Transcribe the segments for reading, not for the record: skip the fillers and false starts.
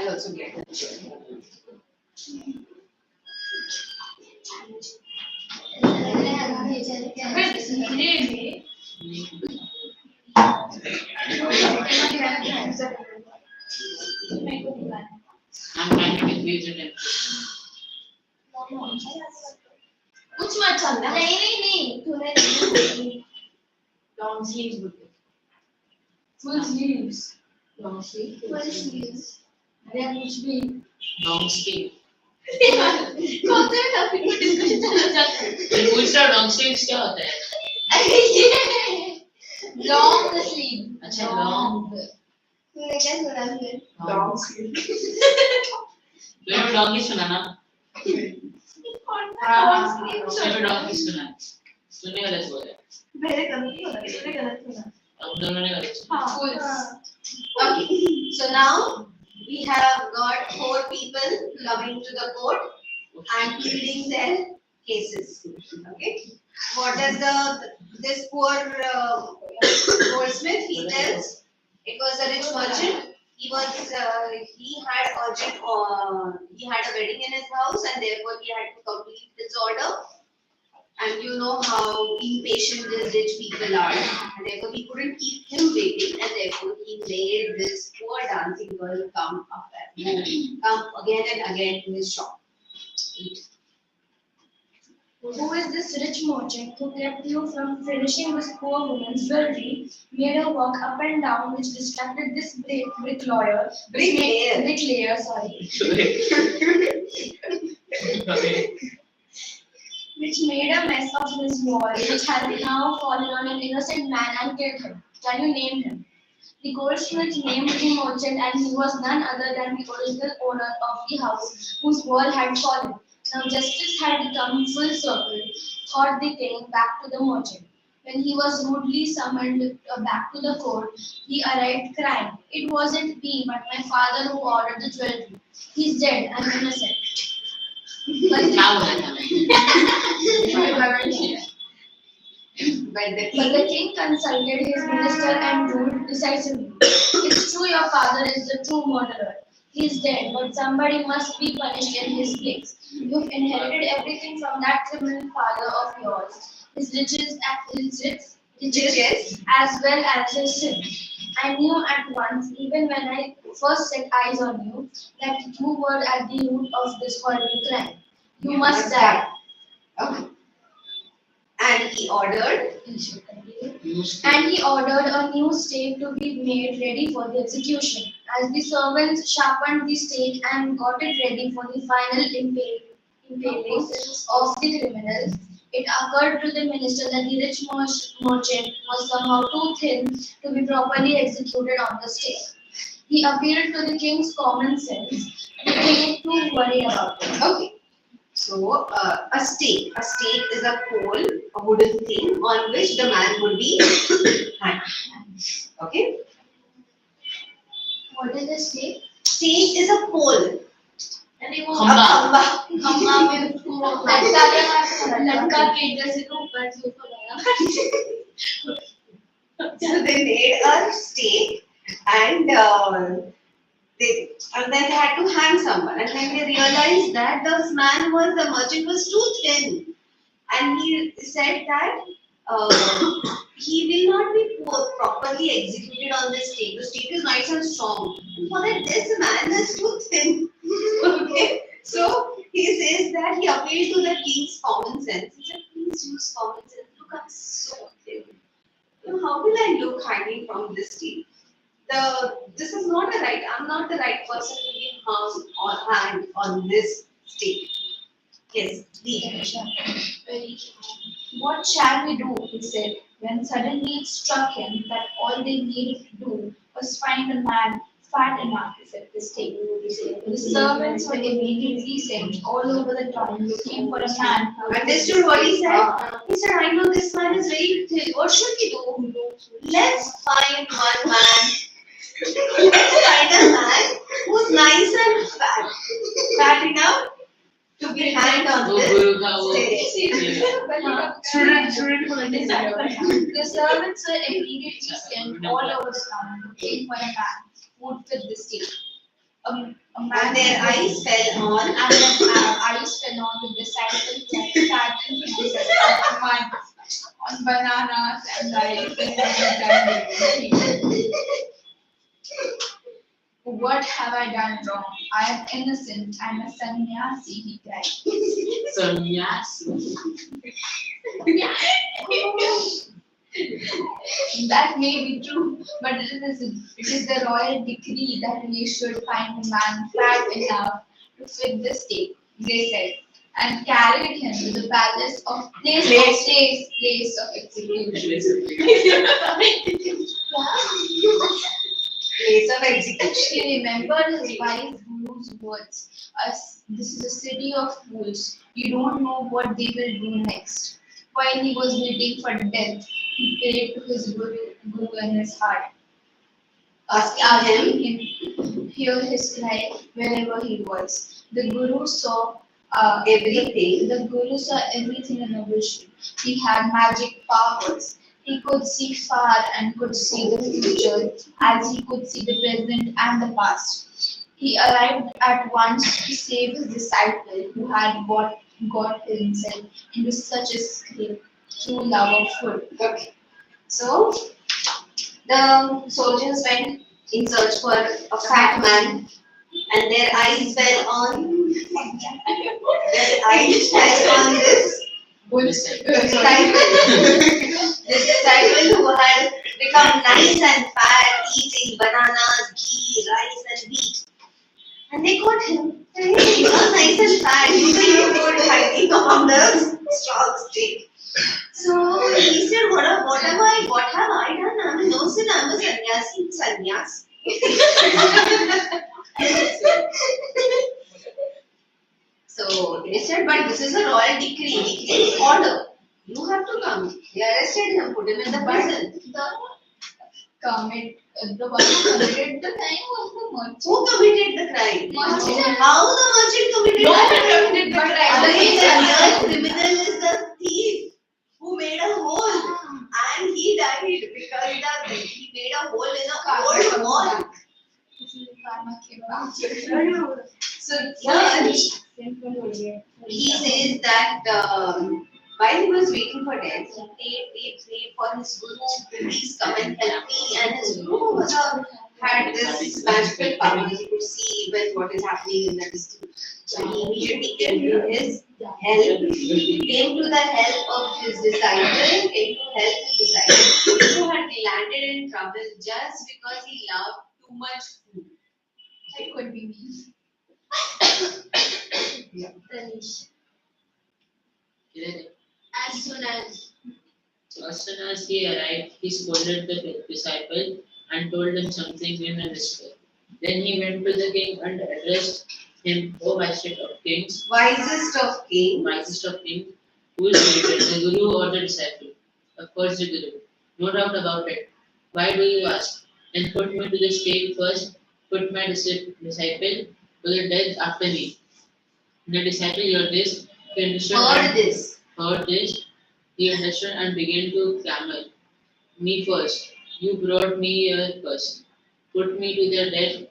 I'll also get it. I'm trying to be vigilant. कुछ मत चलना नहीं तूने long sleeves would be full sleeves long sleeve full sleeves अरे कुछ भी Long sleeve. कौन से टॉपिक पर डिस्कशन चलना चाहते हैं पूछा long sleeves क्या होता है? अरे ये long sleeve अच्छा long. तूने क्या सुना फिर long sleeve मैंने long ही सुना ना. मैंने long ही सुना. तूने गलत बोला. मेरे गलती हो रही है तूने गलत सुना अब दोनों ने गलत सुना. हाँ okay so now we have got 4 people coming to the court and pleading their cases okay what does this poor goldsmith he tells it was a rich merchant he had a wedding in his house and therefore he had to complete his order and you know how impatient these rich people are and therefore he couldn't keep him waiting and therefore he made this poor dancing girl come again and again to his shop. Who is this rich merchant who kept you from finishing this poor woman's jewelry, made her walk up and down, which distracted this bricklayer, which made a mess of his wall, which had now fallen on an innocent man and killed him? Can you name him? The goldsmith named the merchant, and he was none other than the original owner of the house whose wall had fallen. Now justice had come full circle, thought the king back to the merchant. When he was rudely summoned back to the court, he arrived crying, "It wasn't me, but my father who ordered the jewelry. He's dead and innocent." But the king consulted his minister and ruled decisively. "It's true your father is the true murderer. He is dead, but somebody must be punished in his place. You've inherited everything from that criminal father of yours, his riches as well as his sins. I knew at once, even when I first set eyes on you, that you were at the root of this horrible crime. You must die." Okay. And he ordered a new stake to be made ready for the execution. As the servants sharpened the stake and got it ready for the final impaling of the criminal, it occurred to the minister that the rich merchant was somehow too thin to be properly executed on the stake. He appealed to the king's common sense. The king is too worried about it. okay. So a stake is a pole, a wooden thing on which the man would be hanged. Okay. What is a stake? Stake is a pole. खंबा में लटका के इधर से तो ऊपर से ऊपर आया. So they made a stake and then they had to hang someone. And then they realized that the merchant was too thin. And he said that he will not be properly executed on this stake. The stake is nice and strong. And for that, this man is too thin. Okay. So he says that he appealed to the king's common sense. He said, "Please use common sense. Look, I'm so thin. How will I look hanging from this stake? This is not the right. I'm not the right person to be hung or hanged on this stake." Yes, "What shall we do?" he said, when suddenly it struck him that all they needed to do was find a man fat enough to fit the stake. The servants were immediately sent all over the town looking for a man. Understood what he said? He said, "I know this man is very thin. What should we do? Let's find one man. Let's find a man who's nice and fat enough to be hanged on this stake." The servants were immediately sent all over the town looking for a man who would fit the stake. a man And their eyes fell on. and their eyes fell on the disciple who sat in the desert of mud on bananas and rice and done. What have I done wrong? I am innocent. I am a sannyasi, he cried. Sannyasi. That may be true, but it is the royal decree that we should find a man fat enough to fit the stake, they said, and carried him to the palace of place of execution. Place of execution. He remembered his wise guru's words. This is a city of fools. You don't know what they will do next. While he was waiting for death, he prayed to his guru in his heart, asking him hear his cry wherever he was. The guru saw Everything. The guru saw everything in a vision. He had magic powers. He could see far and could see the future as he could see the present and the past. He arrived at once to save his disciple who had got himself into such a scrape through love of food. Okay. So the soldiers went in search for a fat man, and their eyes fell on this disciple who had become nice and fat, eating bananas, ghee, rice, and wheat. And they got him. Hey, you are nice and fat. You feel good hiding on the strong stick. So he said, what have I done? I'm a no sin, I'm a sannyas. So they said, but this is a royal decree. Decree is order. You have to come. They arrested him, put him in the prison. The one who committed the crime was the merchant. Who committed the crime? Merchant. How the merchant committed No the one crime? committed the crime. Again, the real criminal is the thief who made a hole, and he died because he made a hole in a old wall. So here he says that while he was waiting for death, he prayed for his guru to please come and help me. And his guru had this magical power. He could see even what is happening in the distance. So he immediately came to his help, came to the help of his disciple, who had landed in trouble just because he loved too much food. It could be me. Yeah. Tanish. As soon as he arrived, he scolded the disciple and told him something in a whisper. Then he went to the king and addressed him, O wisest of kings, Wisest of kings. who is greater, the guru or the disciple? Of course, the guru. No doubt about it. Why do you ask? And put me to the stake first, put my disciple to the death after me. The disciple heard this, he understood heard this, he understood and began to clamor. Me first. You brought me here first. Put me to the death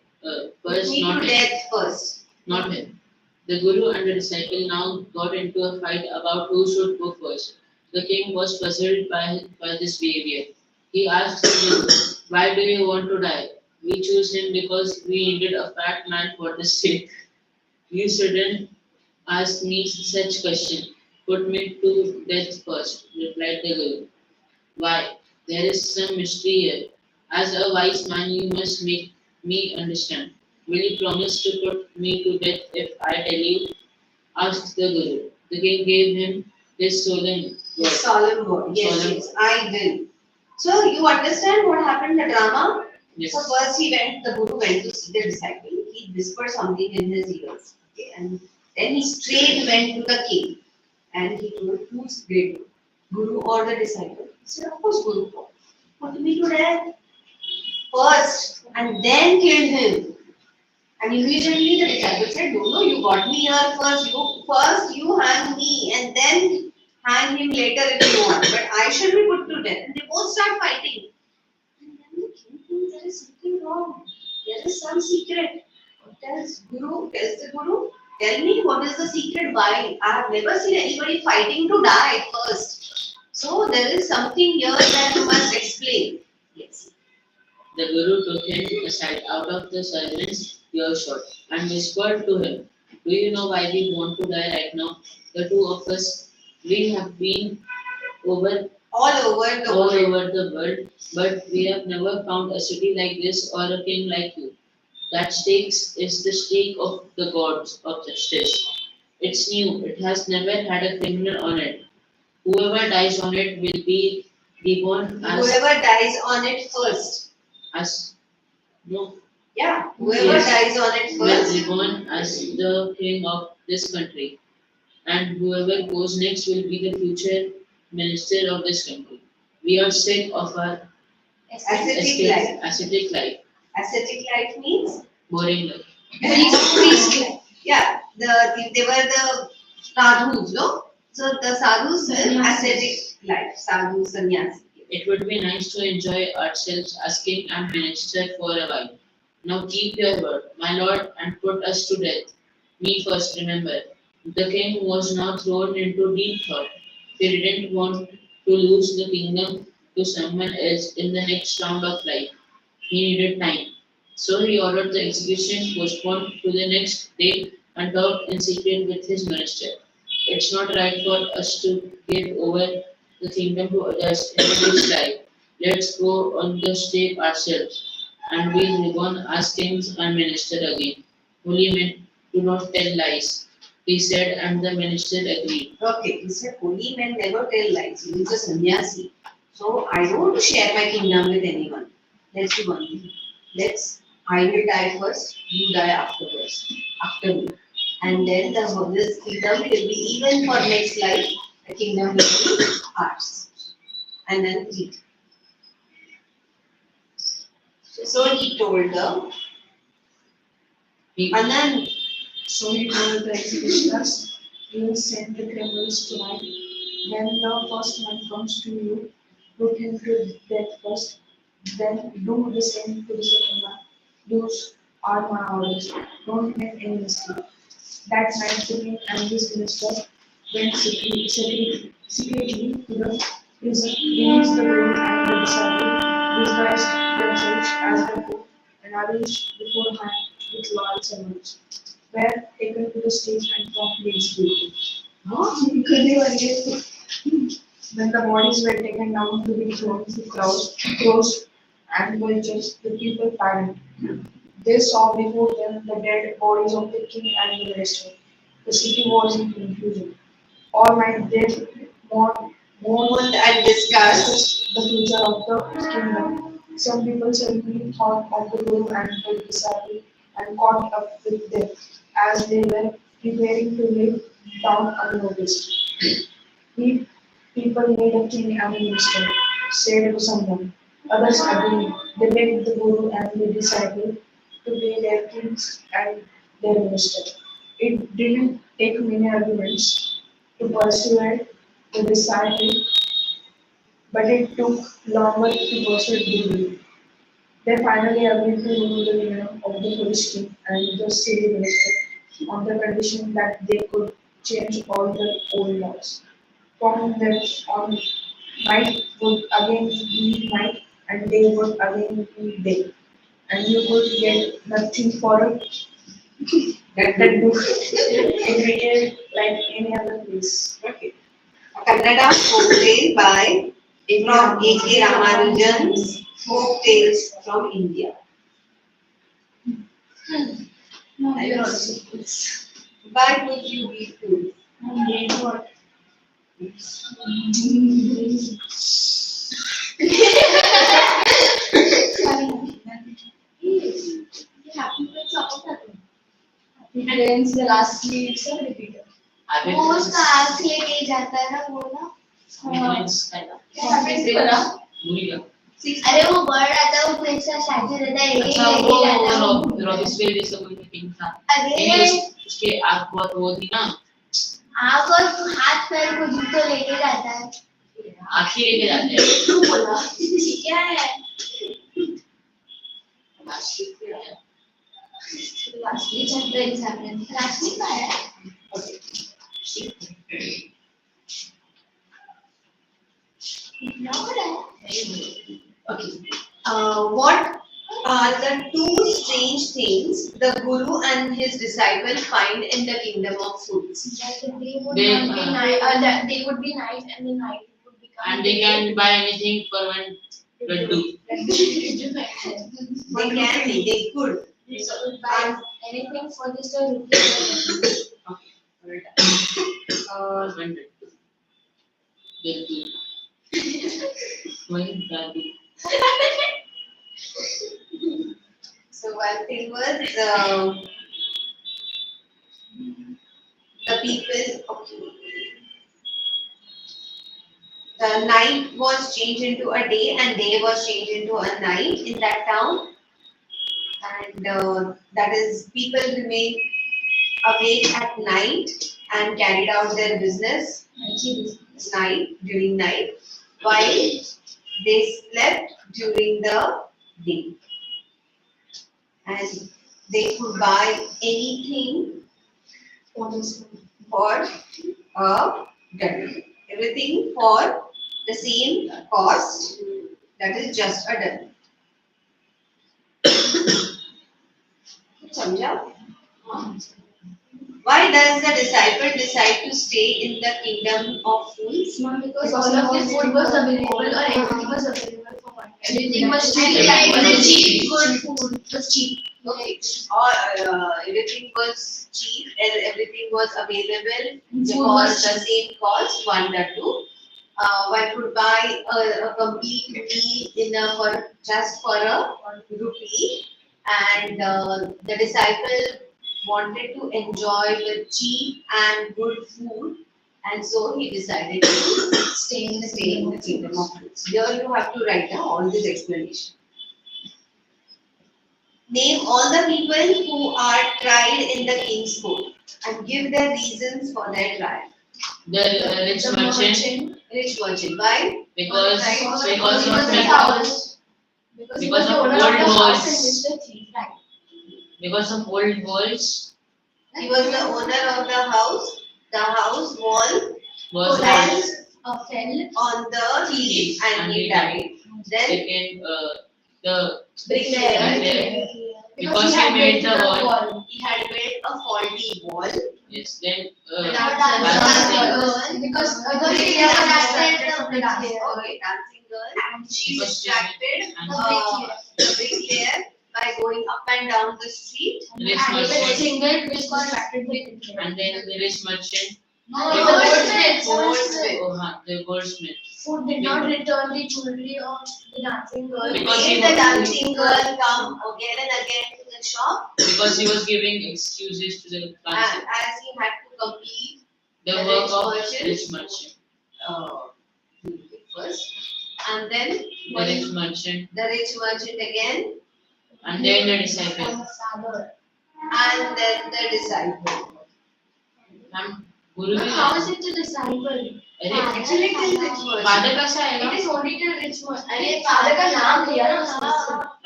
first, Me not to him. death first. Not him. The guru and the disciple now got into a fight about who should go first. The king was puzzled by this behavior. He asked the guru, why do you want to die? We choose him because we needed a fat man for the stake. You shouldn't ask me such question. Put me to death first, replied the guru. Why? There is some mystery here. As a wise man, you must make me understand. Will you promise to put me to death if I tell you? Asked the guru. The king gave him this solemn word. Solemn word. Yes, I will. So you understand what happened in the drama? Yes. So first the guru went to see the disciple. He whispered something in his ears. Okay, and then he straight went to the king. And he told, who's greater, guru or the disciple? He said, of course, guru. Put me to death first and then killed him. And immediately the disciple said, no, you got me here first. You hang me and then hang him later if you want. But I should be put to death. And they both start fighting. And then the king thinks there is something wrong. There is some secret. What tells the Guru, tell me what is the secret why? I have never seen anybody fighting to die first. So there is something here that you must explain. Yes. The Guru took him aside out of the servant's earshot and whispered to him, do you know why we want to die right now? The two of us, we have been over All over the all world. over the world, but we have never found a city like this or a king like you. That stakes is the stake of the gods of justice. It's new, it has never had a criminal on it. Whoever dies on it will be reborn Whoever dies on it first. as no Yeah, whoever yes, dies on it will first. reborn as the king of this country. And whoever goes next will be the future minister of this country. We are sick of our Ascetic life. ascetic life, Ascetic life means boring life. priest life. Yeah, they were the sadhus, no? So the sadhus live ascetic life. Sadhu, sannyasi. It would be nice to enjoy ourselves as king and minister for a while. Now keep your word, my lord, and put us to death. Me first, remember. The king was now thrown into deep thought. He didn't want to lose the kingdom to someone else in the next round of life. He needed time. So he ordered the execution postponed to the next day and talked in secret with his minister. It's not right for us to give over the kingdom to others in this life. Let's go on the step ourselves, and we'll reborn as kings and minister again. Holy men, do not tell lies, he said, and the minister agreed. Okay, he said, holy men never tell lies. He is a sannyasi. So I don't want to share my kingdom with anyone. Let's do one thing. I will die first, you die afterwards, after me. And then this kingdom will be, even for next life, the kingdom will be ours. And then eat. So he told her, He, and then So he told the executioners, you will send the criminals tonight. When the first man comes to you, put him to death first. Then do the same to the second man. Those are my orders. Don't make any mistake. That night the king and his minister went secretly to the prison, released the guru and the disciple, disguised themselves as the pope, and arranged beforehand with loyal servants were taken to the stage and promptly executed. When the bodies were taken down to be thrown to crows, and vultures, the people panicked. They saw before them the dead bodies of the king and the minister. The city was in confusion. All night they mourned and discussed. discussed the future of the kingdom. Some people suddenly thought of the Guru and the disciple and caught up with them as they were preparing to live down unnoticed. We people need a king and a minister, said someone. Others agreed. They begged the Guru and the disciple to be their kings and their minister. It didn't take many arguments to persuade the disciple, but it took longer to persuade the Guru. They finally agreed to rule the kingdom of the foolish king and the silly minister on the condition that they could change all the old laws. From then on, night would again be night and day would again be day. And you would get nothing for it that do in retail like any other place. Okay. Kannada folk tale by from A.K. Ramanujan's folk tales from India. No, you're also please. Why would you be food? What? Friends, the last sleep सब repeater. habit वो means उसका आँख लेके जाता है ना वो ना हाँ, भूल गया। अरे वो बर्ड आता है वो हमेशा साथ में रहता है अच्छा लेके जाता है रॉबिस्फेयर जैसा कोई king था। अरे लेकिन उसके आँख बहुत वो थी ना, आँख और हाथ पैर को जिनको लेके जाता है आँख ही लेके जाते हैं। तू बोला क्या है Last week क्या है? We check the examiner. राशि का है नंबर है Okay. What are the two strange things the Guru and his disciple find in the kingdom of fools? That they would They, not be night. That they would be night, and the night would become. and they can buy anything for one laddu. They could. So buy anything for this rupee. One laddu. Laddu. One laddu. So one thing was the people. Okay. The night was changed into a day and day was changed into a night in that town. And that is, people remained awake at night and carried out their business during night, while they slept during the day. And they could buy anything for a dollar. Everything for the same cost, that is just a dollar. समझा? Why does the disciple decide to stay in the kingdom of fools? Not because all of this food was available or everything was available for one. Everything was cheap. cheap good food was cheap Okay. Or everything was cheap and everything was available for the same cost, one or two. One could buy a complete meal just for a rupee, and the disciple wanted to enjoy the cheap and good food, and so he decided to stay in the kingdom of fools. Here you have to write down all this explanation. Name all the people who are tried in the king's court and give their reasons for their trial. The rich merchant, Rich merchant. Why? because Because of of the the house. Because he was of the owner old the house walls. and Mr. Thief. Right. because of old walls He was the owner of the house. The house wall was fell on the heel and he died. Then second the bricklayer, because he made the wall. he had built a faulty wall. Yes, then Because he distracted the Dancing girl. She Because distracted and the bricklayer by going up and down the street. rich and with merchant, single which distracted the and then the rich merchant, Goldsmith. the goldsmith. Who did not return the jewelry of the dancing girl. Because Made he the was- dancing girl come again and again to the shop, Because he was giving excuses to the and clients. as he had to complete The the work rich of merchant. rich merchant. First, and then The rich merchant, the rich merchant again, and then the disciple. and then the disciple. हम गुरु But भी how is it the disciple? अरे Actually, it is rich merchant. father कैसा है It ना? is only till rich merchant. अरे father का नाम लिया ना उसमें.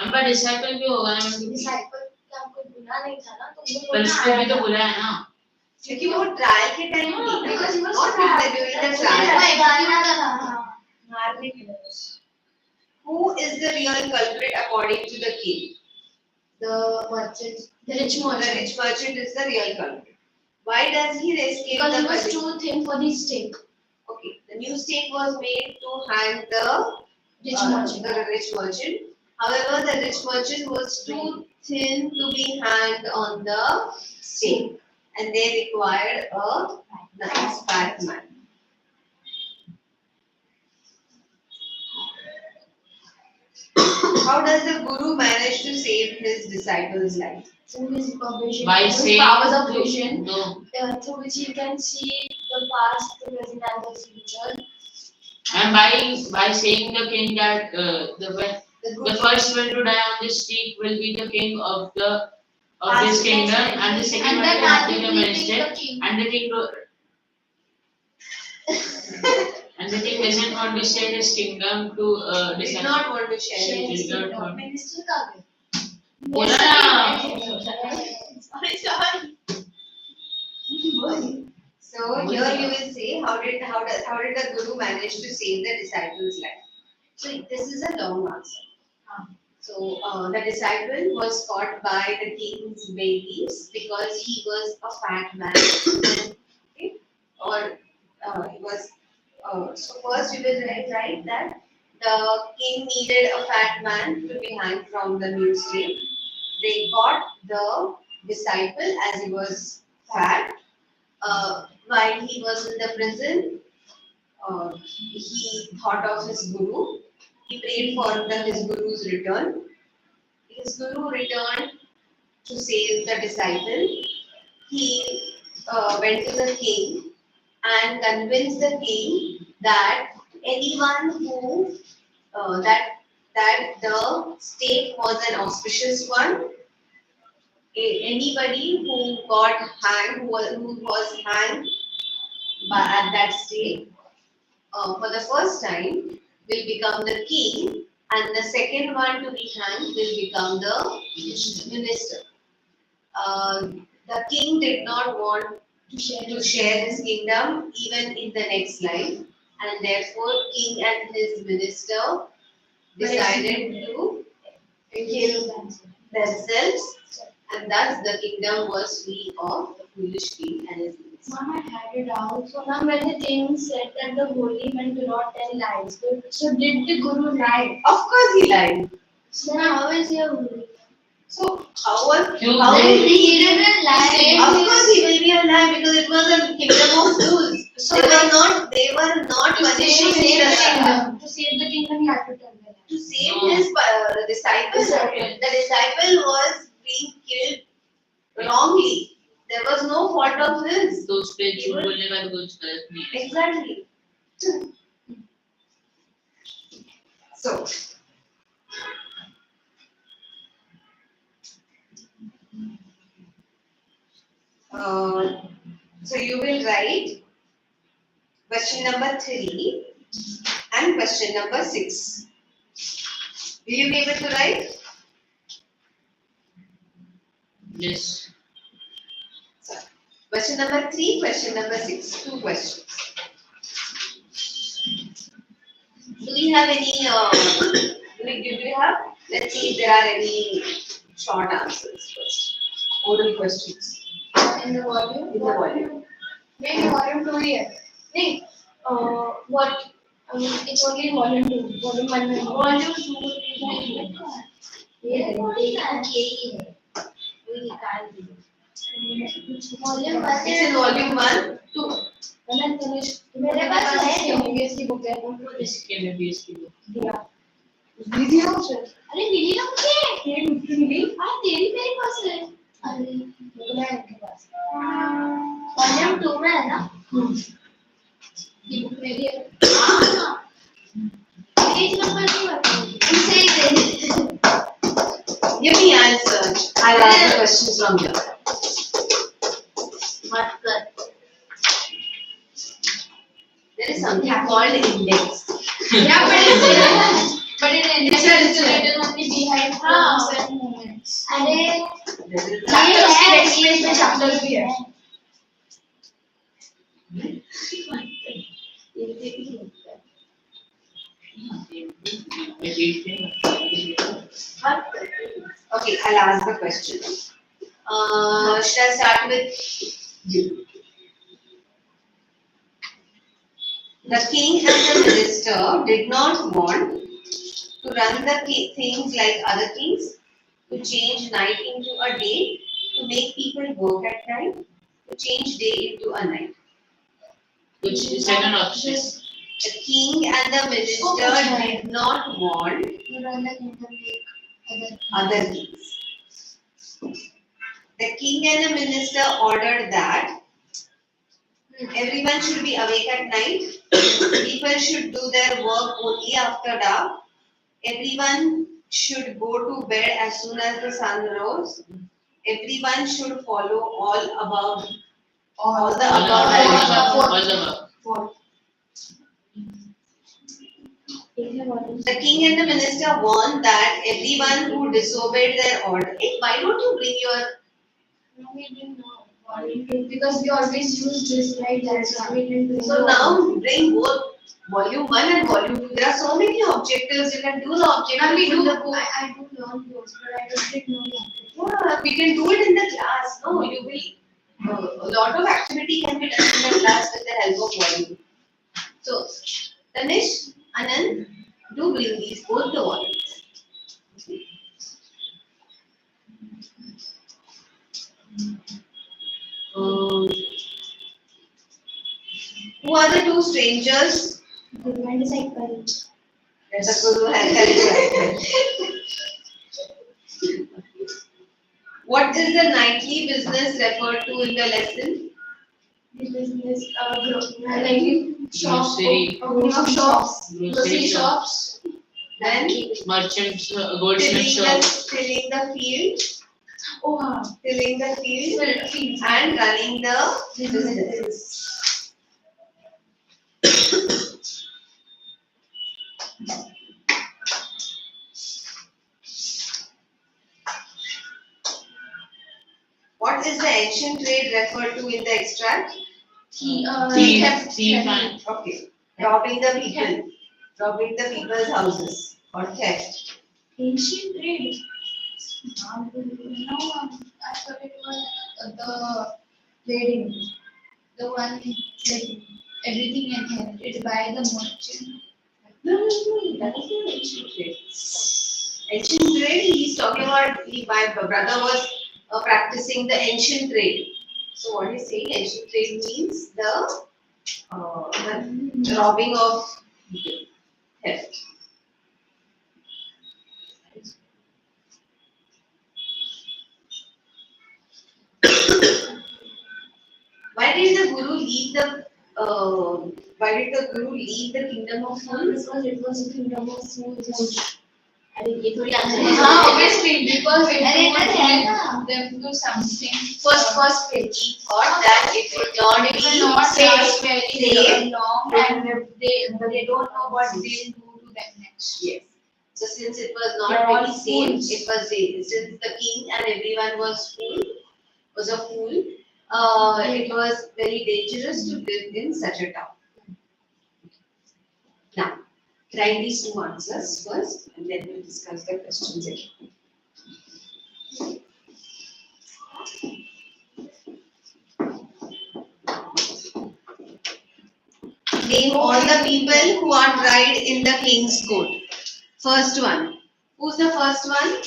हमारा disciple भी होगा ना मतलब Disciple का कोई गुनाह नहीं था ना तो वो पर उसको भी तो बुलाया ना. क्योंकि वो ट्रायल के टाइम थी ना, Because he was not tried. during the trial. मारने के लिए. Who is the real culprit according to the king? The merchant. The rich The merchant. rich merchant is the real culprit. Why does he escape Because the he was punishment? too thin for the stake. Okay, the new stake was made to hang the Rich merchant. the rich merchant. However, the rich merchant was too thin to be hanged on the stake, and they required a nice fat man. How does the guru manage to save his disciples' life? Through his vision, By his saying powers of vision, no, through which he can see the past, the present, and the future. and by saying the king that the first one to die on this stake will be the king of this kingdom, and the second one will have the minister, and the king and the king doesn't want to share his kingdom to Did disciple. not want to share Did his not kingdom. want. Minister का भी. बोला ना. Sorry. So here you will say how did the Guru manage to save the disciples' life? So this is a long answer. So the disciple was caught by the king's babies because he was a fat man. Okay? Or he was. So first you will write that the king needed a fat man to be hanged from the newsstand. They got the disciple as he was fat. While he was in the prison, he thought of his guru. He prayed for his guru's return. His guru returned to save the disciple. He went to the king and convinced the king that anyone who that the state was an auspicious one. Anybody who got hanged, who was hanged at that state for the first time will become the king, and the second one to be hanged will become the minister. The king did not want to share his kingdom even in the next life, and therefore king and his minister decided to kill themselves, and thus the kingdom was free of the foolish king and his minister. Mom, I had it out. So now when the king said that the holy men do not tell lies, so did the guru lie? Of course he lied. So then how is he a holy? So how You how lied. He didn't lie. Of course he will be a lie because it was a kingdom of fools. So they were not to punishing save the the kingdom, to save the kingdom, he had to tell the lie. to save No. his disciples. The disciple was being killed wrongly. There was no fault of his. तो उस पे झूठ बोलने का तो कुछ गलत नहीं है. Exactly. So, so you will write question number 3 and question number 6. Will you be able to write? Yes. So, question number 3, question number 6, 2 questions. Do we have any? Do we have? Let's see if there are any short answers first. Oral questions. In the volume? In the volume. Maybe volume 2 here. Hey, what? It's only volume 2. Volume 1 में. Volume 2 ये volume 1 It's in volume 1, 2. मेरे पास है CBSE book है वो इसके में भी इसकी बुक. दिया दीदी ना उसे अरे मिली ना मुझे ये मिली हाँ तेरी मेरे पास है अरे मेरा है मेरे पास वॉल्यूम 2 में है ना ये बुक मेरी है हाँ पेज नंबर क्यों है Give me answers. I'll ask the questions from here. मत कर There is something called index. yeah but in English it's written only behind verbs and movements अरे chapters explain the chapters भी है Okay, I'll ask the question. Should I start with you? The king and the minister did not want to run the things like other kings, to change night into a day, to make people work at night, to change day into a night. कुछ second option. The king and the minister did not want you run the kingdom like other kings. The king and the minister ordered that everyone should be awake at night. People should do their work only after dark. Everyone should go to bed as soon as the sun rose. Everyone should follow all the above. All the above. The king and the minister warned that everyone who disobeyed their order. Hey, why don't you bring your No, we didn't know. Because we always use this, right? That's why we didn't bring So now bring both volume 1 and volume 2. There are so many objectives. You can do the objectives. And we in do, the book. I do learn those, but I just didn't know that. Yeah, we can do it in the class. No, you will. A lot of activity can be done in the class with the help of volume. So, Tanish, Anand, do bring these both the volumes. Who are the two strangers? Guru and disciple. Let the Guru help. What is the nightly business referred to in the lesson? The business, like shop, Grocery. opening of shops, Grocery grocery shop. shops, Then Merchants, goldsmith shop. tilling the field, oh, tilling the field, fields. and running the business. What is the ancient trade referred to in the extract? Thief and Okay. Robbing the people. Robbing the people's houses. Or theft. Ancient trade. No, I thought it was the trading, the one like everything inherited by the merchant. No, that is not ancient trade. Ancient trade, he's talking about, my brother was practicing the ancient trade. So what he's saying, ancient trade means the robbing of people, theft. Why did the Guru leave the kingdom of fools? Because it was a kingdom of fools. Obviously, Because it अरे would इधर है ना। help them do something. First page. He thought that it would not It be will not last safe. very long, and they don't know what they'll do to them next. Yes. So since it was They are not all very safe, fools. it was since the king and everyone was a fool, it was very dangerous to live in such a town. Now, write these two answers first, and then we'll discuss the questions again. Name all the people who are tried in the king's court. First one. Who's the first one?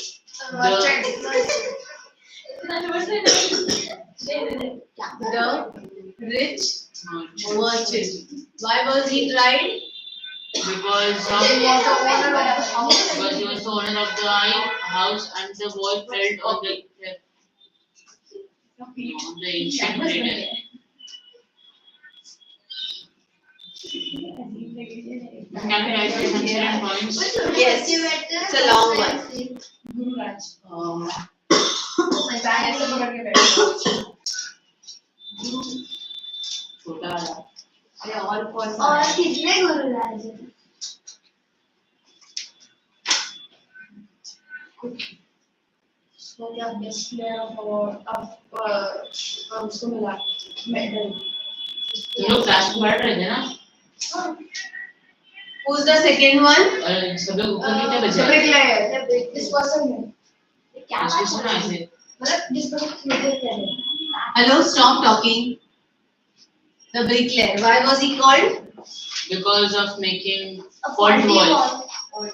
The rich merchant. Why was he tried? because he was the owner of the house and the boy felt on the ancient trader. Can we write the answer and points? Yes, it's a long one. Guru Raj. छोटा वाला. They are all for और कितने गुरु राज हैं? So the best player of उसको मिला medal. तुम लोग class में पढ़ रहे थे ना? Who's the second one? सब लोग ऊपर कितने बजे The आए? bricklayer. This person है. क्या इसमें सुना ऐसे. मतलब जिस person क्रिकेट खेल रहे हैं. Hello, stop talking. The bricklayer. Why was he called? Because of making A fault faulty wall. wall.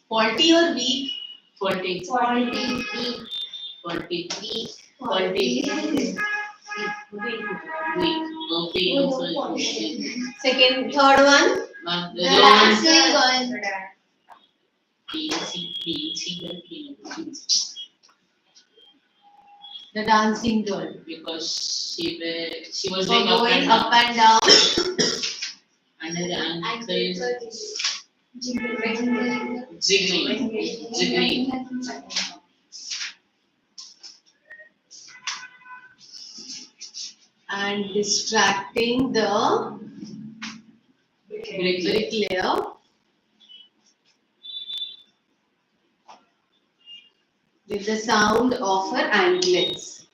Faulty or weak? Faulty. Faulty. Faulty. Faulty. Weak. Okay. Second, third one? The The Roman. dancing girl. The dancing girl. Because she was For doing up going and up down and down. under the ankle, Jiggling. jiggling. And distracting the Bricklayer. bricklayer. with the sound of her anklets.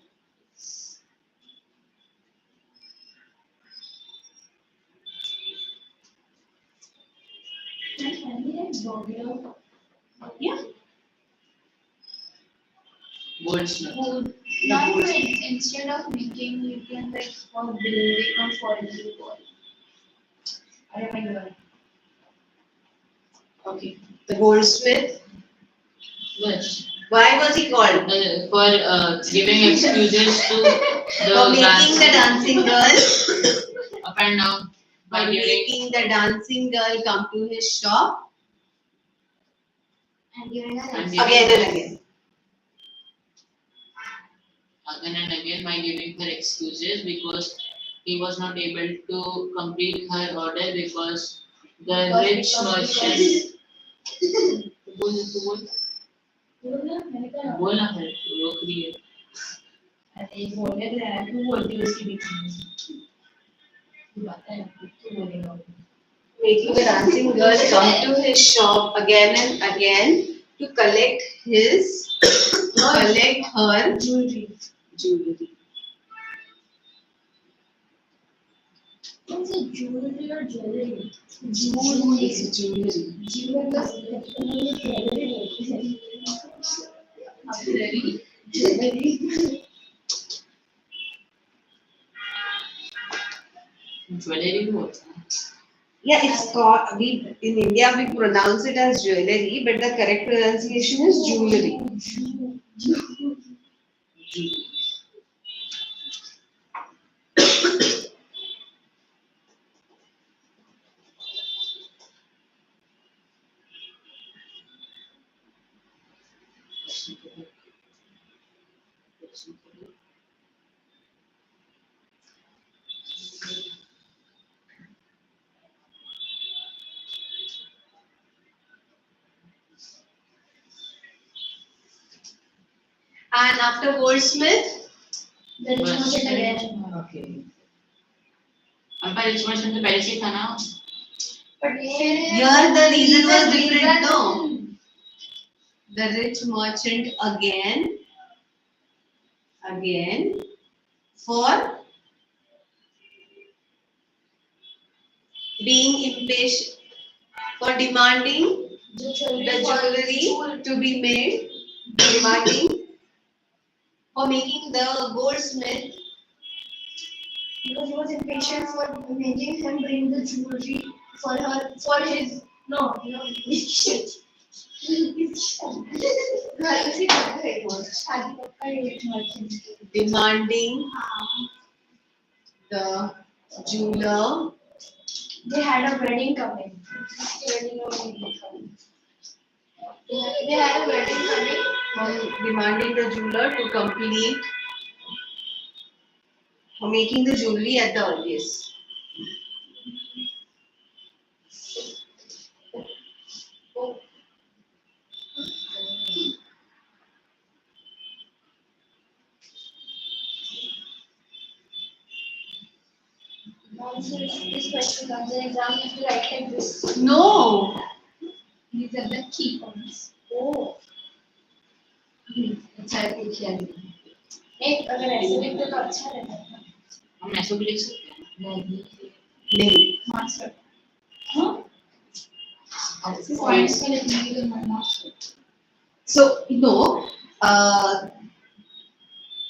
Yeah. Goldsmith. Now, instead of making, you can like for building or for the wall. I remember. Okay. The goldsmith. Yes. Why was he called? For giving excuses to For the making the dancing girl. up and down By by giving making the dancing girl come to his shop And giving her and again giving and again. again and again by giving her excuses because he was not able to complete her order because the rich merchant बोल तो बोल ना फिर रोक रही है अरे बोलने तो यार तू बोलती है उसके बीच में तू बात है तू बोलेगा Making the dancing girl come to his shop again and again to collect her jewelry. What's a jewelry or jewelry? Jewelry. Jewelry. Jewellery होता है Yeah, it's called. We in India we pronounce it as jewelry, but the correct pronunciation is jewelry. And after goldsmith, The rich merchant again. okay. अब पर rich merchant तो पहले से ही था ना But Here the reason was different, no? The rich merchant again, for being impatient, for demanding the the jewelry to be made, demanding, for making the goldsmith, because he was impatient for making him bring the jewelry for his shit. demanding the jeweler They had a wedding coming. They had a wedding coming. demanding the jeweler to complete for making the jewelry at the earliest. Once this question comes in exam, you have to write like this. No. These are the key points. Oh. अच्छा है पूछिए एक अगर ऐसे लिखते तो अच्छा रहता है हम ऐसे भी लिख सकते हैं नहीं. मार्क्स हाँ पॉइंट्स का लिखने के लिए marks So no.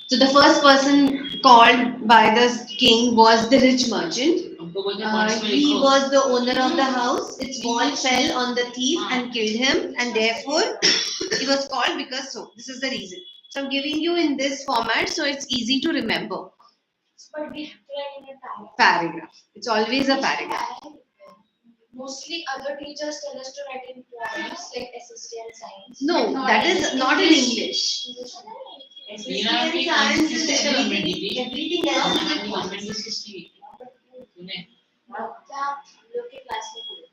So the first person called by the king was the rich merchant. हमको बोलते हैं पॉइंट्स में He लिखो was the owner of the house. Its wall fell on the thief and killed him, and therefore he was called because so. This is the reason. So I'm giving you in this format, so it's easy to remember. but we have to write in a paragraph. Paragraph. It's always a paragraph. Mostly other teachers tell us to write in points like SST and science. No, But that is not in English. Meena की Science is system में everything, दीदी everything else is in government की system तूने क्या लोग के class में बोले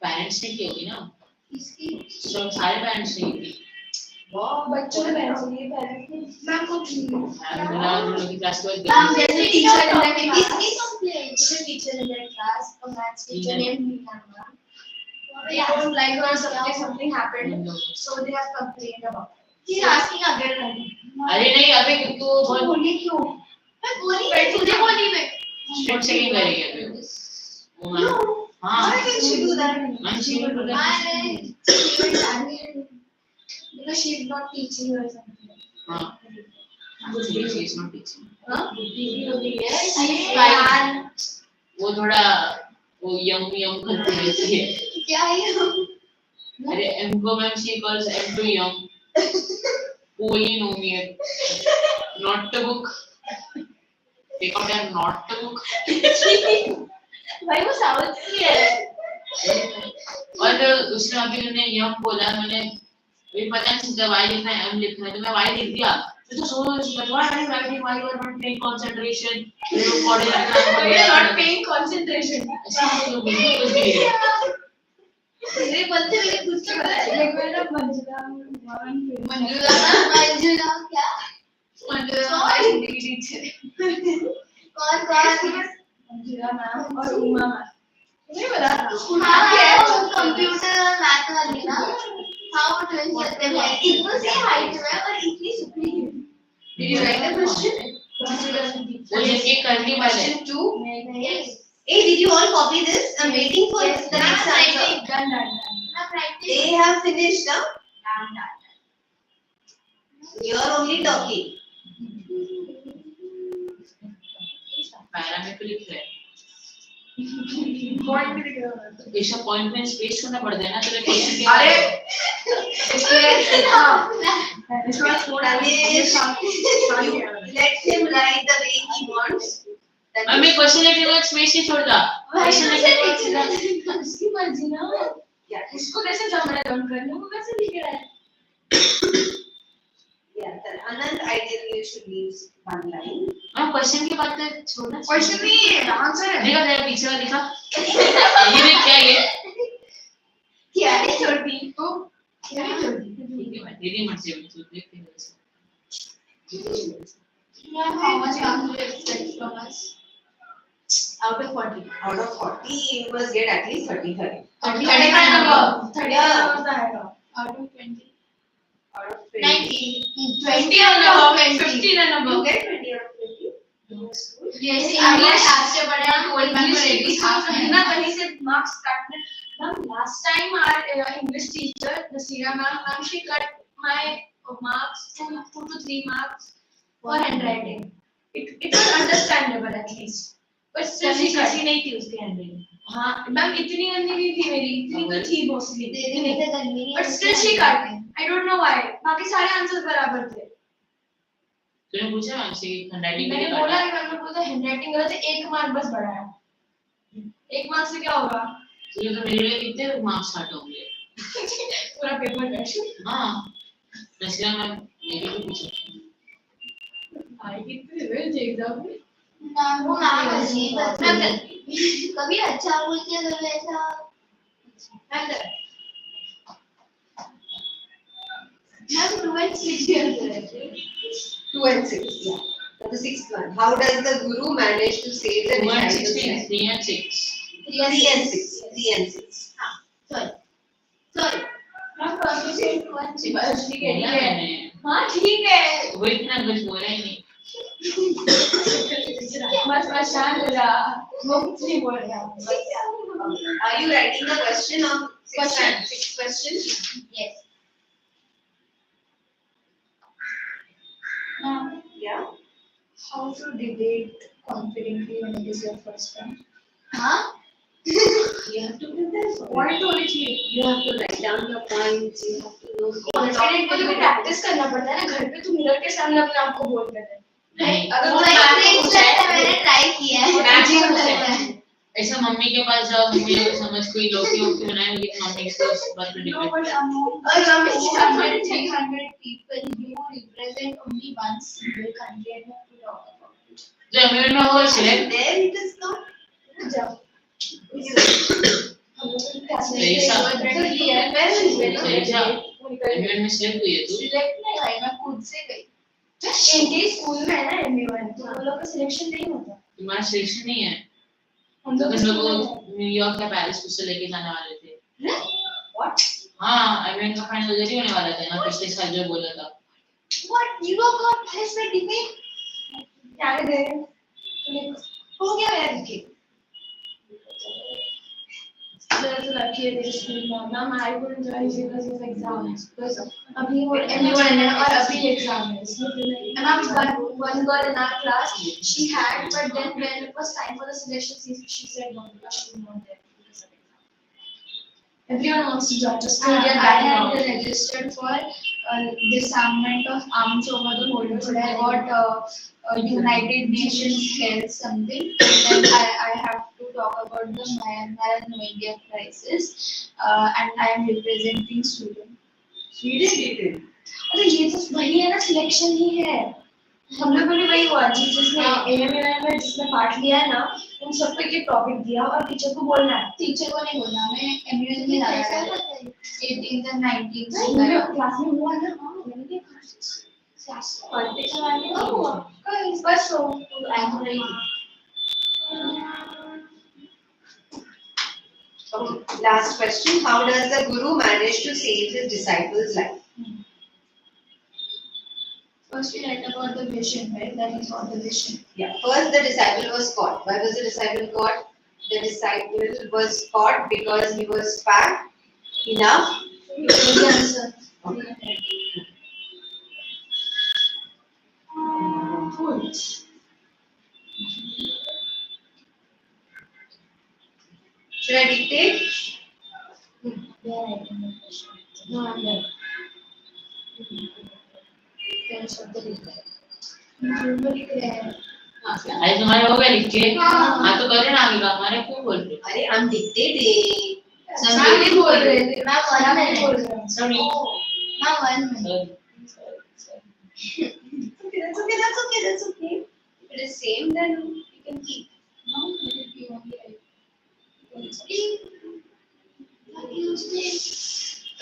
पेरेंट्स ने की होगी ना इसकी सब सारे पेरेंट्स ने की बच्चों के पेरेंट्स ये पेरेंट्स मैम को बोला उन लोगों की क्लास को मैम जैसे टीचर इन दैट क्लास जैसे teacher in that class a maths teacher named Meena ma'am they don't like her subject something happened so they have complained about it She's asking again. अरे नहीं अबे तू बोल बोली क्यों? मैं बोली तुझे बोली मैं. स्ट्रिक्ट चेकिंग करेगी अबे वो मैम हाँ Why will she do that? Ma'am she will do that Because she is not teaching or something. हाँ she is not teaching हाँ? यार वो थोड़ा वो यम यम करती रहती है क्या है? अरे M को ma'am she calls M to yum polynomial not the book take out and not the book भाई वो साउथ की है. और उसने अभी मैंने यम बोला मैंने मुझे पता नहीं चलता y लिखना है m लिखना है तो मैं y लिख दिया तो सोच why are you writing why you are not paying concentration you know पढ़े रखना We are not paying concentration. ऐसा तो कुछ भी है मेरे बनते हुए कुछ तो है. Like मेरा मंजुला मंजुला क्या? मंजुला हिंदी टीचर. कौन मंजुला मैम और उमा मैम. नहीं पता. हाँ वो कंप्यूटर और मैथ वाली ना. हाँ वो ट्वेल्थ करते हैं. इतनी सी हाइट में और इतनी सुपरी. Did you write the question? वो जिनकी करनी वाले Question 2. Yes. Hey, did you all copy this? I'm waiting for Yes, the next answer. Done. मैं practice. They have finished, huh? Done. You're only talking. Parameter लिख रहे हैं Point भी दिख रहा है. इसका पॉइंट में स्पेस करना पड़ता है ना तेरे क्वेश्चन के अरे Ramesh, you let him write the way he wants. That मैं is- क्वेश्चन लिखने के बाद स्पेस नहीं छोड़ता क्वेश्चन लिखने के बाद सीधा उसकी मर्जी ना. Yeah, उसको कैसे जमना है डन करने वो कैसे लिख रहा है. yeah. Then Anand, ideally you should leave one line. मैं क्वेश्चन के बाद तो छोड़ना क्वेश्चन नहीं है आंसर है. देखा तेरा पीछे वाला दिखा ये देख क्या ये क्या नहीं छोड़ती तो नहीं छोड़ती. ठीक है मैं तेरी मर्जी है तू देख के Ma'am, how much marks do you expect from us? Out of 40. Out of 40, you must get at least 35. 35 and above. 35 and above आएगा. Out of 20. Out of 20. 20 and above. 15 and You above. get 20 out of 20. Yes, English आपसे बड़े हैं gold ma'am English पर English ना कहीं से marks काटने. Ma'am, last time our English teacher, Nasira ma'am, she cut my marks to 2 to 3 marks for handwriting. It was understandable at least. But still she cut. नहीं थी उसकी handwriting हाँ, ma'am इतनी गंदी नहीं थी मेरी, इतनी तो थी mostly. तेरी में तो गंदी नहीं But still she cut. I don't know why. बाकी सारे आंसर्स बराबर थे. तूने पूछा मैम से हैंडराइटिंग मैंने के बोला लिए कि मैम ने बोला हैंडराइटिंग गलत है, 1 मार्क बस बढ़ाया. 1 मार्क से क्या होगा? तुझे तो मेरे लिए कितने मार्क्स काट होंगे पूरा पेपर कट. हाँ नसीरा मैम मेरे को पूछो आई कितने रिवेंज एग्जाम में. मैम वो मैम अजीब है. कभी अच्छा बोलती है कभी ऐसा. मैम 2 and 6 भी अंतर है. 2 and 6, yeah. So the sixth one. How does the guru manage to save the 2 and 6 disciples' means life? 3 and 6 3 and 6. 3 and 6. Sorry. Ma'am processing 2 and 6 बस ठीक है. बोला मैंने हाँ ठीक है. वो इतना कुछ बोला ही नहीं बस शांत हो जा. वो कुछ नहीं बोल रहा. Are you writing the question of Question. sixth question? Yes. Yeah. How to debate confidently when it is your first time? हाँ. You have to prepare for it. Point तो लिखिए. You have to write down your points. You have to know. Confident को तो practice करना पड़ता है ना. घर पे तुम मिरर के सामने अपने आप को बोल देते हैं. नहीं अगर वो तुम एक मैम को फ्रेंच पूछा है है मैंने ट्राई किया है. मैम को अच्छा पूछा लगता है. है. ऐसा मम्मी के पास जाओ मम्मी को समझ कोई लौकी वोकी बनाए होगी तो मम्मी को उस बात पे No, डिपेंड but among और हम 200, 300 people you represent only one single country and you have to talk about it. जो अमीर में हो select There it is not. जाओ. सही सा अमीर में सिलेक्ट हुई है तू सिलेक्ट नहीं भाई मैं खुद से गई. इनके स्कूल में है ना एमबी1 तो वो लोग का सिलेक्शन नहीं होता. तुम्हारा सिलेक्शन नहीं है हम लोग तुम लोग को न्यूयॉर्क या पेरिस कुछ से लेके जाने वाले थे व्हाट? हाँ एमएन का फाइनल जल्दी होने वाला था ना पिछले साल जो बोला था What? You know what? Has been debate. क्या दे हो गया यार इनके. तो रखिए this week ma'am I couldn't join because of exams because अभी वो Everyone है has और अभी exam है इसलिए And one girl in our class, she had, but then when it was time for the selection, she said no because she was not there. Because of exam. everyone wants to join just I, to get I back had now. registered for disarmament of arms over the holders, but I got United Nations Health something. And then I have to talk about the Myanmar and Rohingya crisis, and I am representing Sweden. Sweden did it. अरे ये तो वही है ना selection ही है हम लोग को भी वही हुआ जिसने एएमएल में जिसने पार्ट लिया है ना उन सबको ये टॉपिक दिया और टीचर को बोलना है टीचर को नहीं बोलना मैं एमयूएन में लाया था 18th and 19th मेरे क्लास में हुआ ना मैंने देखा पॉलिटिक्स वाले कब हुआ कल बस हो आई एम रही Okay. Last question. How does the Guru manage to save his disciples' life? First we read about the vision, right? That is what the vision. Yeah. First, the disciple was caught. Why was the disciple caught? The disciple was caught because he was fat enough. Answer. Okay. Should I dictate? No, I'm done. Finish up the detail. अरे तुम्हारे हो गए लिख के हाँ तो करो ना आगे का हमारे क्यों बोल रहे अरे I'm dictating. मैं भी बोल रही थी मैं वन में बोल रही हूँ सॉरी मैं वन में That's okay. That's okay. If it is same, then you can keep. no let it be only right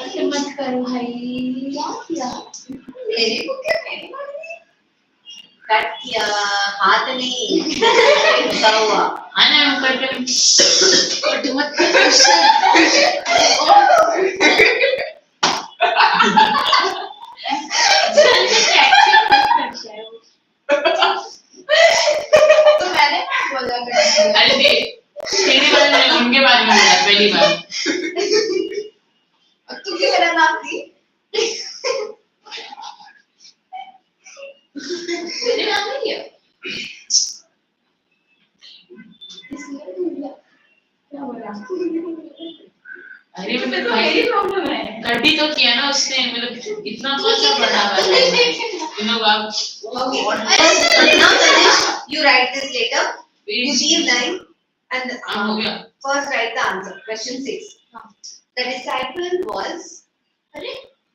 ऐसे मत करो भाई क्या किया मेरे को क्या मेरी मर्जी कट किया हाथ नहीं रुका हुआ हाँ ना हम करते हैं कट मत कर तो मैंने बोला अरे देख तेरे बारे में उनके बारे में बोला पहली बार तू क्यों मेरा नाम दी मैंने नाम नहीं लिया क्या बोला अरे मतलब तो मेरी प्रॉब्लम है कटी तो किया ना उसने मतलब इतना पैसा बढ़ा हुआ है लोग आप Okay. Now Ganesh, you write this later. You leave line and हाँ हो गया first write the answer. Question 6. The disciple was. अरे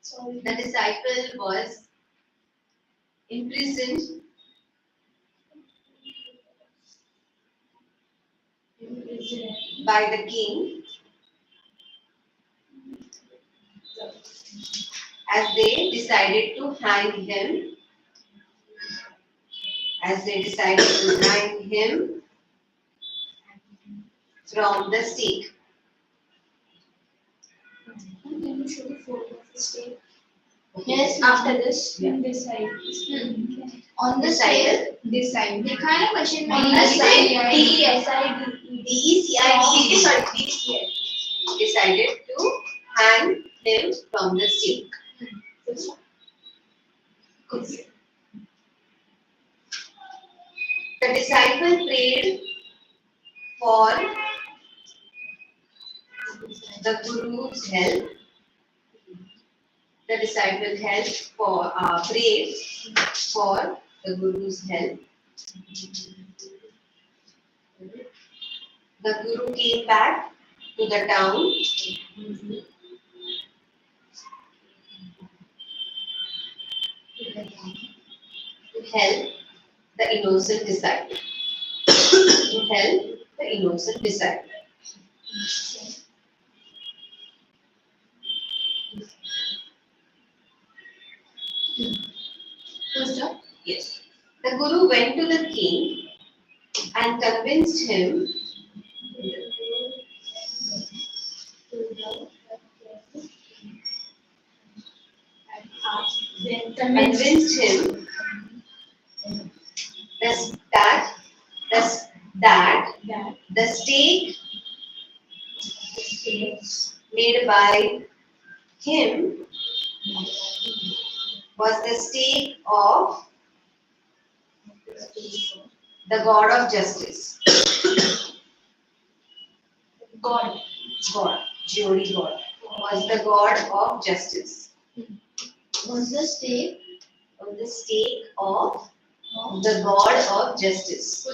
sorry The disciple was imprisoned by the king as they decided to hang him. As they decided to hang him from the stake. can you show the photo of the stake Okay. yes after this Yeah. this side on the This side this side देखा है ना question में On the side, DESID sorry, DECI decided to hang him from the stake. Okay. The disciple prayed for the Guru's help. The disciple prayed for the Guru's help. The Guru came back to the town to help the innocent disciple. To help the innocent disciple. first up Yes. The Guru went to the king and convinced him convinced him that, that, that, that the stake made by him was the stake of the God of justice. God. God, Jyoti God, was the God of justice. Was the stake On the stake of the God of justice.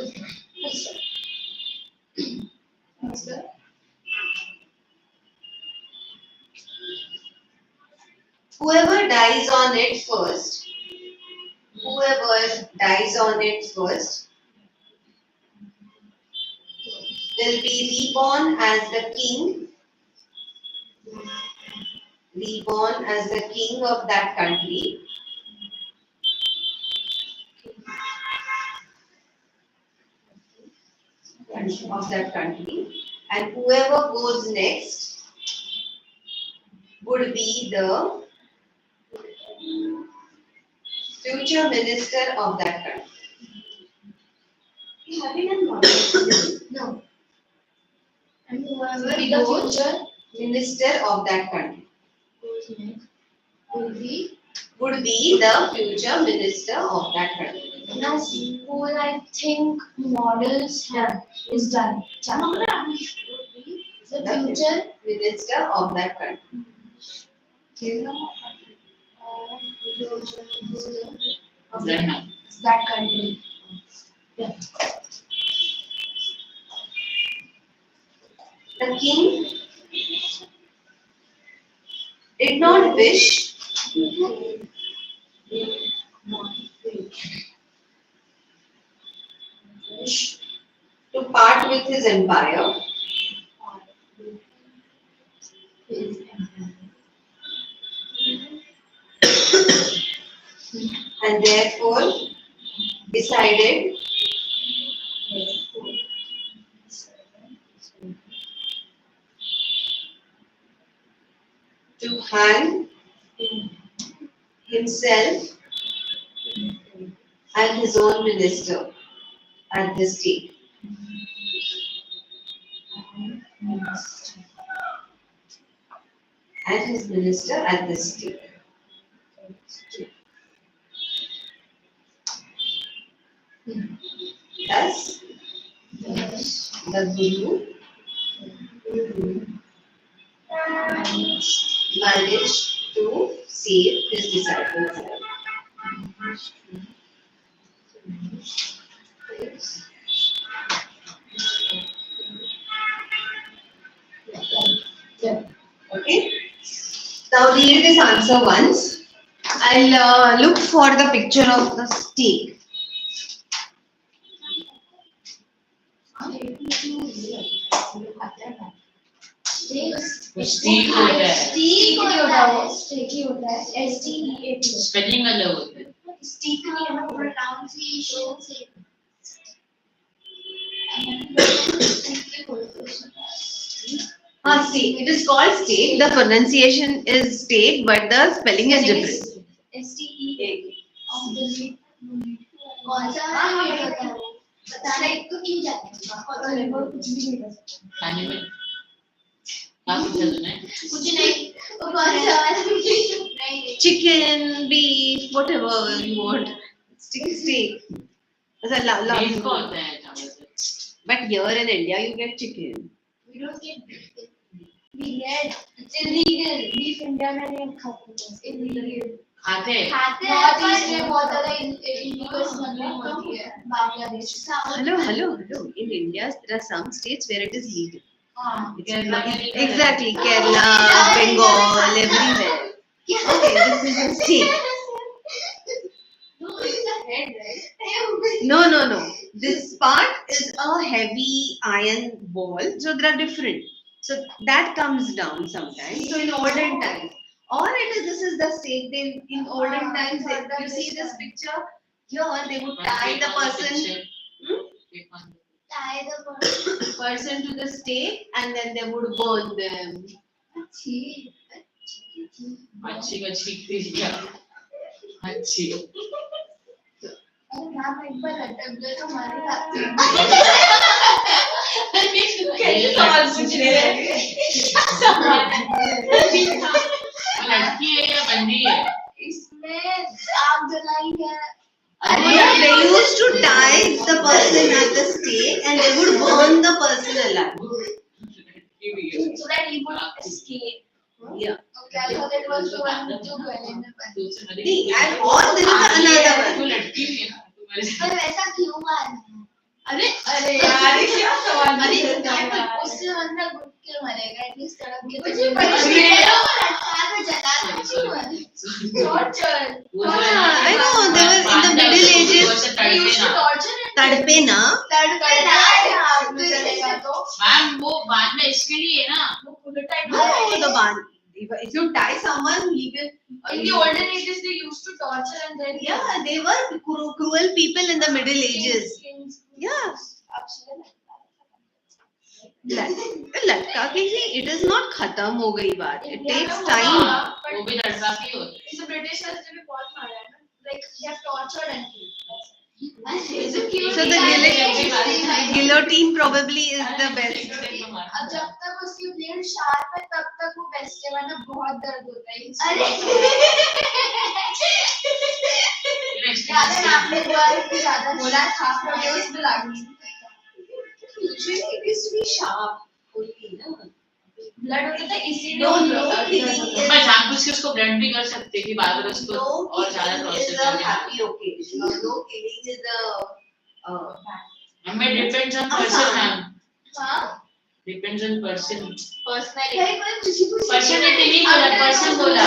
Whoever dies on it first, whoever dies on it first, will be reborn as the king, reborn as the king of that country, and whoever goes next would be the future minister of that country. have you done model? No. And whoever He the goes- future Minister of that country goes next will be would be the future minister of that country. now school. I think models have is done. The future Minister of that country. of Right. that country. The king did not wish to part with his empire and therefore decided to hang himself and his own minister at the stake. And his minister at the stake. Thus, the Guru managed to save his disciples' life. Okay? Now read this answer once. I'll look for the picture of the stake. स्टीक होता है स्टीक होता है sticky होता है STEAK spelling अलग होता है स्टीक नहीं है ना प्रोनाउंसिएशन से Stake. It is called stake. The pronunciation is stake, but the spelling is different. STEAK कौन सा होता है बताना एक तो क्यों जाते हैं और कुछ भी नहीं कर सकते खाने में क्या पूछा तूने कुछ नहीं वो कौन सा वाला नहीं Chicken, beef, whatever you want. Steak. It's a beef का होता है चावल से But here in India, you get chicken. we don't get we get it's illegal beef India में नहीं खाते हैं illegal खाते हैं खाते हैं नॉर्थ ईस्ट में बहुत ज्यादा illegal smuggling होती है Bangladesh Hello. In India, there are some states where it is legal. हाँ केरला में नहीं Exactly. Kerala, Bengal, everywhere. Okay, this is a steak. no it's the head right No. This part is a heavy iron ball, so there are different. So that comes down sometimes. So in olden times, or this is the steak. Then in olden times, you see this picture here, they would tie the person. tie the Person to the stake and then they would burn them. अच्छी अच्छी अच्छी क्रिया अच्छी अरे ma'am एक बार अटक गए तो हमारी बात कैसे सवाल पूछ रहे हैं? लड़की है या बंदी है? इसमें आग जलाई है They used to tie the person at the stake and they would burn the person alive. लड़की भी है। So that he would escape. Yeah. okay I thought it was the one जो गले में बंद तो उससे मरी And or there is another तो one. लड़की भी है ना तो मर पर वैसा क्यों मारना अरे अरे यार ये क्या सवाल अरे उससे बंदा घुट के मरेगा एटलीस्ट तड़प के मुझे तो पता मरेगा। नहीं। लटका के जलाना क्यों है torture. I know, they were in the Middle Ages. They used to torture and तड़पे ना तड़पे ना आग में जलेगा तो मैम वो बांधना इसके लिए है ना वो पूरा time No, the one. If you tie someone, he will. In the olden ages, they used to torture and then Yeah, they were cruel people in the Middle Ages. Yeah. लटका के ही it is not खत्म हो गई बात. It takes time. वो भी लड़का भी होता है So British has भी बहुत मारा है ना. Like they have tortured and killed. So the guillotine probably is the best. अब जब तक उसकी ब्लेड शार्प है तब तक वो बेस्ट है वरना बहुत दर्द होता है अरे ज्यादा आपने बार भी ज्यादा बोला था मुझे उसमें लागू Usually it used to be sharp. Only, no? Blood होता था इसीलिए No, वो no होता killing था. is. मैं जानबूझ के उसको ब्लेंड भी कर सकते कि बार बार उसको No और ज्यादा killing टॉर्चर is a करना happy occasion. No killing is a. हमें डिपेंड्स ऑन पर्सन मैम हाँ डिपेंड्स ऑन पर्सन पर्सनली कहीं कोई खुशी खुशी पर्सनैलिटी नहीं बोला पर्सन बोला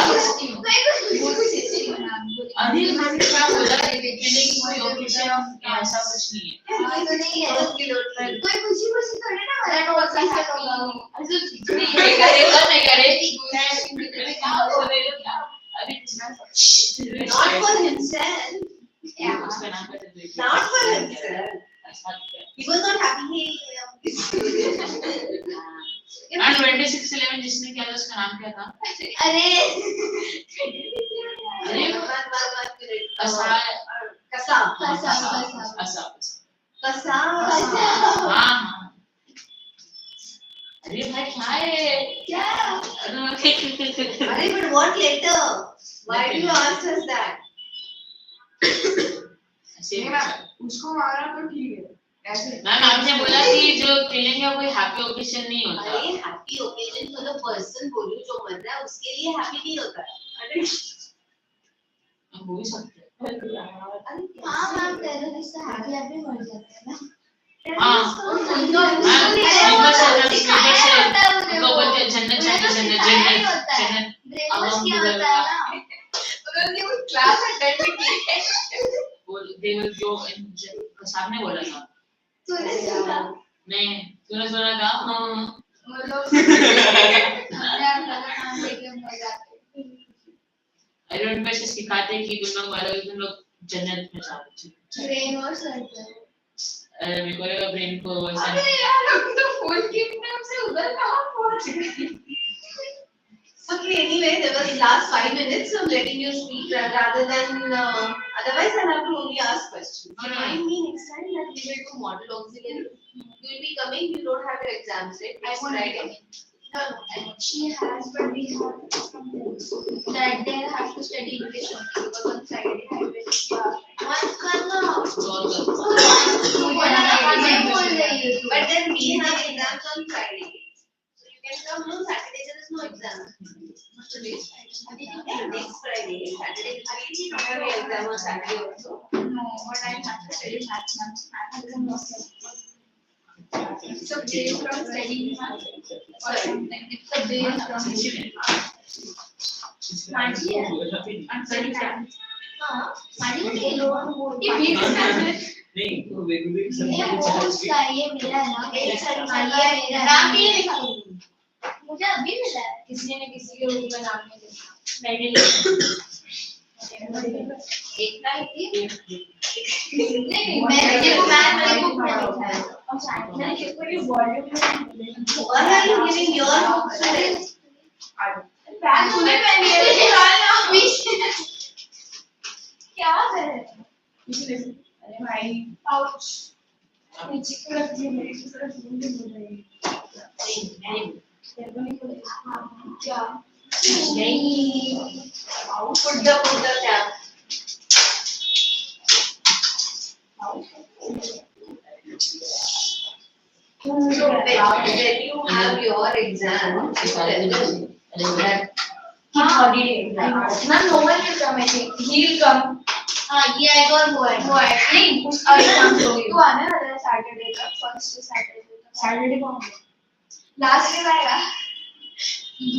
अरे मैंने क्या बोला फीलिंग कोई ओकेजन ऐसा कुछ नहीं है कोई खुशी खुशी थोड़ी ना मरा तो ऐसा होगा ऐसे नहीं करे अरे Not for himself. उसका नाम क्या था Not for himself. He was not happy. And 2611 जिसने किया था उसका नाम क्या था अरे अरे Kasa. असा Kasa. हाँ अरे भाई क्या है क्या Arey, but what later? Why do you ask us that? उसको मारा तो ठीक है ऐसे मैम आपने बोला कि जो किलिंग है कोई हैप्पी ओकेजन नहीं होता अरे happy occasion for the person बोलूं जो मर रहा है उसके लिए happy नहीं होता है. अरे हो भी सकता है हाँ मैम टेररिस्ट हैप्पी हैप्पी मर जाते हैं ना हाँ उनको बोलते हैं जन्नत चाहिए जन्नत ब्रेनवॉश किया होता है ना उन्होंने वो क्लास अटेंड की है. दे विल गो इन सामने बोला था तूने सुना नहीं तूने सुना था हाँ वो लोग अपने आप का नाम लेके मर जाते हैं अरे उनको ऐसे सिखाते हैं कि तुम लोग मारोगे तुम लोग जन्नत में जाओगे ब्रेनवॉश करते हैं अरे मेरे को लगा ब्रेन को वैसा अरे यार हम तो फोन की से उधर कहाँ पहुँच गए. Okay, anyway, there was last 5 minutes, so I'm letting you speak rather than. Otherwise, I'll have to only ask questions. Remind me next time that we will do model auxiliary. You will be coming. You don't have your exams, right? I won't be Friday. coming. No, she has, but we have some rules that they have to study English only because on Friday I will. One करना. But then we have exams on Friday. So you can come. No, Saturday there is no exam. Yeah, next Friday. Saturday. I don't have an exam on Saturday also. No, but I have to study maths. It's a break from studying maths or something. It's a break from Maji है. I'm studying maths. हाँ, Maji ये लोग ये बीच में नहीं वो वेगवेगळे ये वो उसका ये मेरा है ना ये मेरा नाम भी नहीं लिखा. मुझे अभी मिला है किसी ने किसी के रूम में नाम नहीं लिखा. मैंने एक ना एक नहीं मैंने ये मैथ की बुक में लिखा है और साइंस में ये पूरी वॉल्यूम में Why are you giving your books to them? Bag तूने पहनी है. अरे भाई आउच नीचे की तरफ जी मेरी की तरफ घूम के बोल रही है तेरे को नहीं पता क्या नहीं put the tab. So when you have your exam, you tell them that हाँ holiday. Ma'am no one will come I think he will come हाँ ये आएगा और वो आएगा नहीं उसका एग्जाम हो गई तू आने वाला है सैटरडे का फर्स्ट सैटरडे का सैटरडे को लास्ट डे आएगा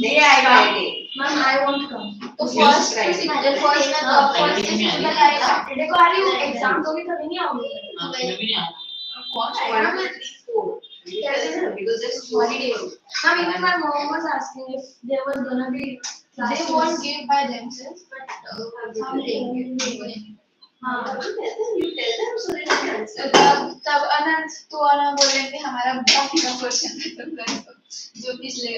They Friday. Ma'am I want come तो Yes, first Friday. First Saturday को आ रही हूँ एग्जाम तो भी कभी नहीं आऊंगी हाँ, मैं भी नहीं आया। One, two, three, four. Because it's holiday. Ma'am, even my mom was asking if there was gonna be they won't give by themselves but something हाँ You tell them so they can answer. तब अनंत तो आना बोले कि हमारा बाकी का question खत्म कर दो जो पिछले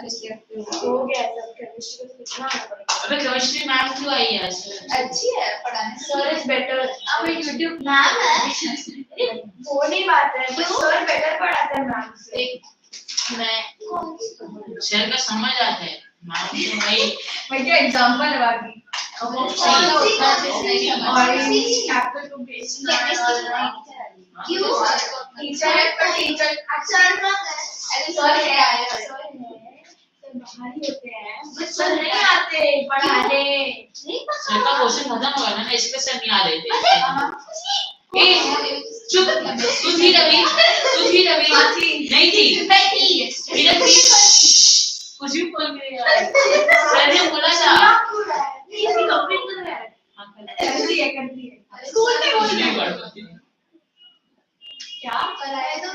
पिछले हफ्ते हुआ हो गया सब केमिस्ट्री को कितना आना पड़ेगा अबे केमिस्ट्री मैम क्यों आई है आज? अच्छी है पढ़ाने सर इज बेटर अब YouTube मैम है वो नहीं बात है बट सर बेटर पढ़ाते हैं मैम से मैं सर का समझ आता है। मैम तो भाई मैं क्या एग्जांपल लगा दी टीचर है पर टीचर अक्सर सर है सर बाहर ही होते हैं बट सर नहीं आते पढ़ाने सर का क्वेश्चन खत्म हो गया ना इसलिए सर नहीं आ रहे थे। ए चुप तू थी रवि नहीं थी इधर थी कुछ भी बोल गई यार सर ने बोला था करती है स्कूल में कुछ नहीं पढ़ पाती। क्या कराया तो